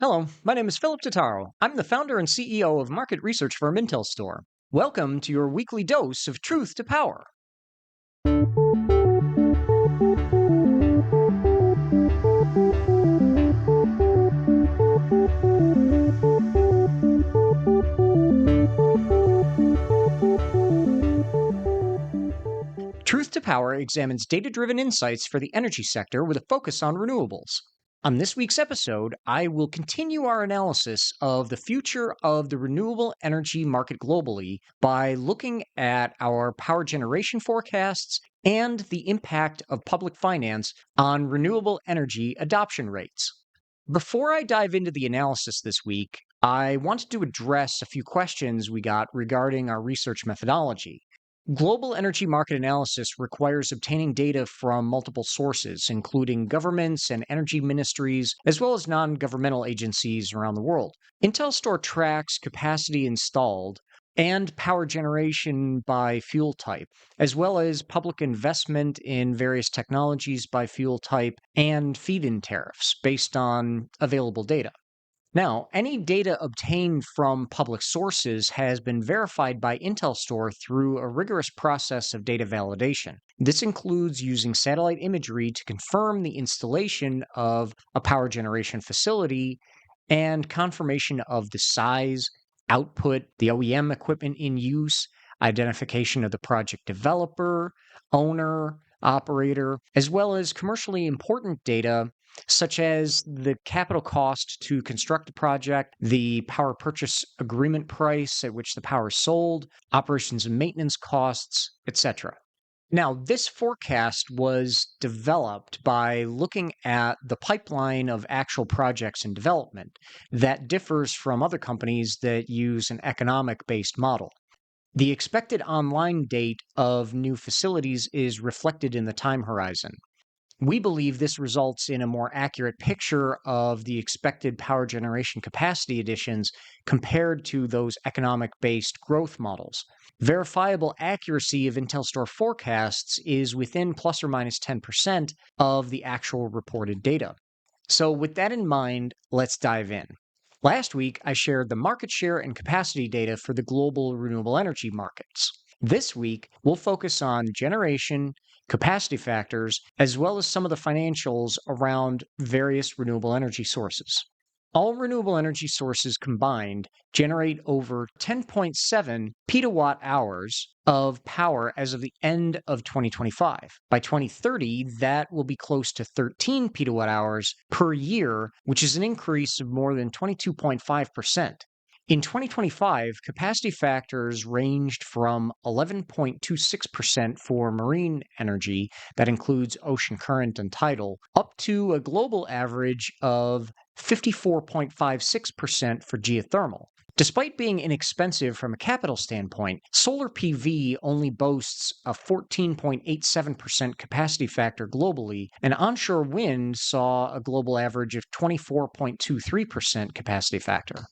Hello, my name is Philip Totaro. I'm the founder and CEO of market research firm IntelStor. Welcome to your weekly dose of truth to power. Truth to Power examines data driven insights for the energy sector with a focus on renewables. On this week's episode, I will continue our analysis of the future of the renewable energy market globally by looking at our power generation forecasts and the impact of public finance on renewable energy adoption rates. Before I dive into the analysis this week, I wanted to address a few questions we got regarding our research methodology. Global energy market analysis requires obtaining data from multiple sources, including governments and energy ministries, as well as non governmental agencies around the world. IntelStor tracks capacity installed and power generation by fuel type, as well as public investment in various technologies by fuel type and feed in tariffs based on available data. Now, any data obtained from public sources has been verified by IntelStor through a rigorous process of data validation. This includes using satellite imagery to confirm the installation of a power generation facility and confirmation of the size, output, the OEM equipment in use, identification of the project developer, owner, operator, as well as commercially important data such as the capital cost to construct the project, the power purchase agreement price at which the power is sold, operations and maintenance costs, etc. Now, this forecast was developed by looking at the pipeline of actual projects in development that differs from other companies that use an economic based model. The expected online date of new facilities is reflected in the time horizon. We believe this results in a more accurate picture of the expected power generation capacity additions compared to those economic based growth models. Verifiable accuracy of IntelStor forecasts is within plus or minus 10% of the actual reported data. So, with that in mind, let's dive in. Last week, I shared the market share and capacity data for the global renewable energy markets. This week, we'll focus on generation, capacity factors, as well as some of the financials around various renewable energy sources. All renewable energy sources combined generate over 10.7 petawatt hours of power as of the end of 2025. By 2030, that will be close to 13 petawatt hours per year, which is an increase of more than 22.5%. In 2025, capacity factors ranged from 11.26% for marine energy, that includes ocean current and tidal, up to a global average of 54.56% for geothermal. Despite being inexpensive from a capital standpoint, solar PV only boasts a 14.87% capacity factor globally, and onshore wind saw a global average of 24.23% capacity factor.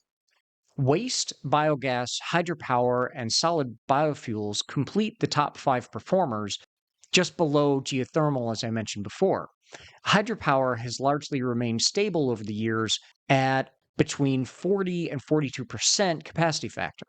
Waste, biogas, hydropower, and solid biofuels complete the top 5 performers, just below geothermal, as I mentioned before. Hydropower has largely remained stable over the years at between 40 and 42% capacity factor.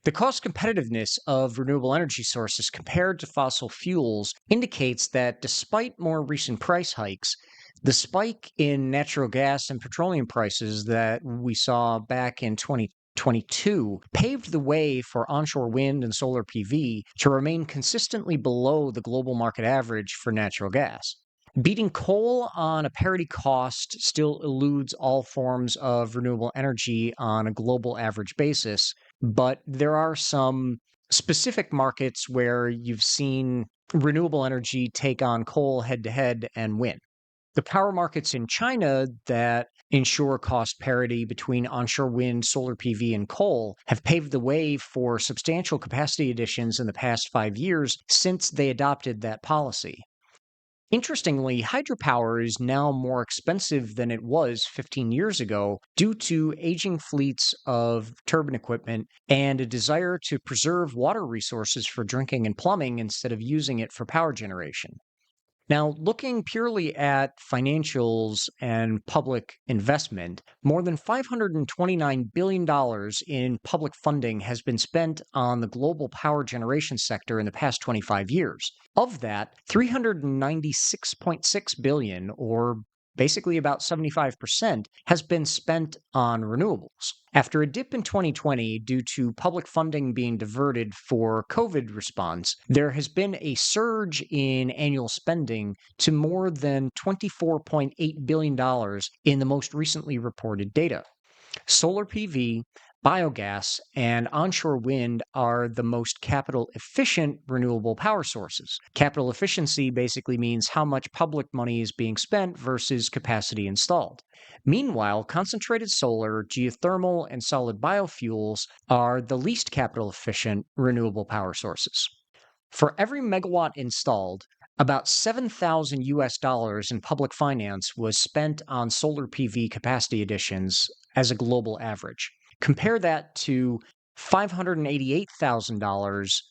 The cost competitiveness of renewable energy sources compared to fossil fuels indicates that despite more recent price hikes, the spike in natural gas and petroleum prices that we saw back in 2022 paved the way for onshore wind and solar PV to remain consistently below the global market average for natural gas. Beating coal on a parity cost still eludes all forms of renewable energy on a global average basis, but there are some specific markets where you've seen renewable energy take on coal head to head and win. The power markets in China that ensure cost parity between onshore wind, solar PV, and coal have paved the way for substantial capacity additions in the past 5 years since they adopted that policy. Interestingly, hydropower is now more expensive than it was 15 years ago due to aging fleets of turbine equipment and a desire to preserve water resources for drinking and plumbing instead of using it for power generation. Now, looking purely at financials and public investment, more than $529 billion in public funding has been spent on the global power generation sector in the past 25 years. Of that, 396.6 billion, or basically about 75%, has been spent on renewables. After a dip in 2020 due to public funding being diverted for COVID response, there has been a surge in annual spending to more than $24.8 billion in the most recently reported data. Solar PV, biogas, and onshore wind are the most capital efficient renewable power sources. Capital efficiency basically means how much public money is being spent versus capacity installed. Meanwhile, concentrated solar, geothermal, and solid biofuels are the least capital efficient renewable power sources. For every megawatt installed, about 7,000 US dollars in public finance was spent on solar PV capacity additions as a global average. Compare that to $588,000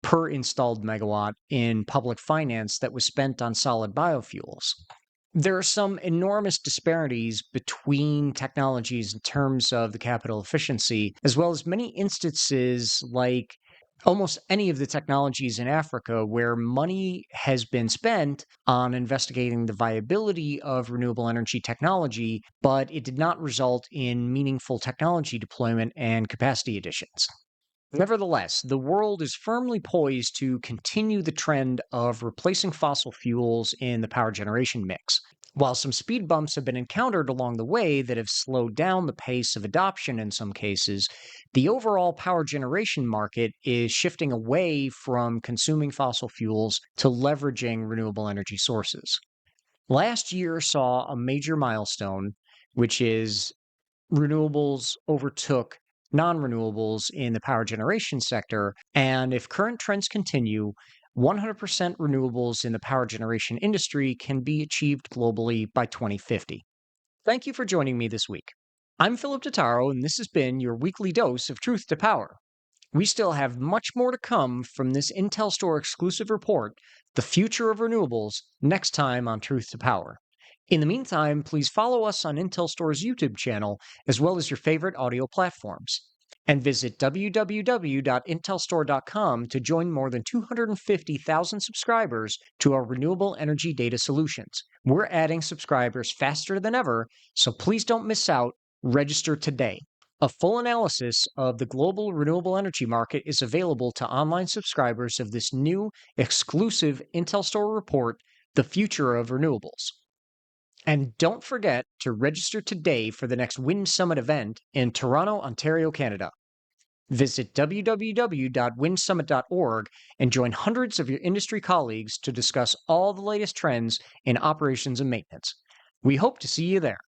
per installed megawatt in public finance that was spent on solid biofuels. There are some enormous disparities between technologies in terms of the capital efficiency, as well as many instances like almost any of the technologies in Africa where money has been spent on investigating the viability of renewable energy technology, but it did not result in meaningful technology deployment and capacity additions. Nevertheless, the world is firmly poised to continue the trend of replacing fossil fuels in the power generation mix. While some speed bumps have been encountered along the way that have slowed down the pace of adoption in some cases, the overall power generation market is shifting away from consuming fossil fuels to leveraging renewable energy sources. Last year saw a major milestone, which is renewables overtook non renewables in the power generation sector. And if current trends continue, 100% renewables in the power generation industry can be achieved globally by 2050. Thank you for joining me this week. I'm Philip Totaro, and this has been your weekly dose of truth to power. We still have much more to come from this IntelStor exclusive report, The Future of Renewables, next time on Truth to Power. In the meantime, please follow us on IntelStor's YouTube channel, as well as your favorite audio platforms. And visit www.intelstore.com to join more than 250,000 subscribers to our renewable energy data solutions. We're adding subscribers faster than ever, so please don't miss out. Register today. A full analysis of the global renewable energy market is available to online subscribers of this new exclusive IntelStor report, The Future of Renewables. And don't forget to register today for the next Wind Summit event in Toronto, Ontario, Canada. Visit www.windsummit.org and join hundreds of your industry colleagues to discuss all the latest trends in operations and maintenance. We hope to see you there.